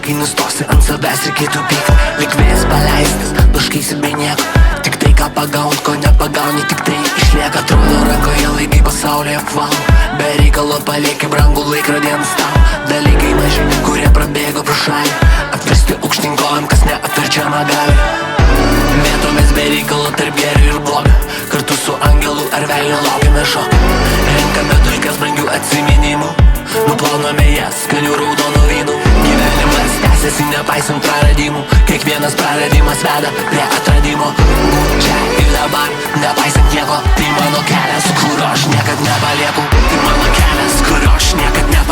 kai nustosi ant savęs ir kitų pykt. Lyg vėjas paleistas, blaškaisi be nieko. Tik tai ką pagaut, ko nepagauni, tik tai išlieka. Atrodo rankoje laikai pasaulyje apvalų. Be reikalo palieki brangų laikrodį ant stalo. Dalykai maži, kurie prabėgo pro šalį. Apversti aukštinkojam, kas neapverčiama gali. Mėtomės be reikalo tarp gėrio ir blogio. Kartu su angelu ar velnio laukiame šoko. Renkame dulkes brangių atsiminimų. Nuplauname jas skanių raudonų vynų. Gyvenimas tęsiasi nepaisant praradimų. Kiekvienas praradimas veda prie atradimo. Būt čia ir dabar, nepaisant nieko. Tai mano kelias, kurio aš niekad nepalieku. Tai mano kelias, kurio aš niekad nepalieku.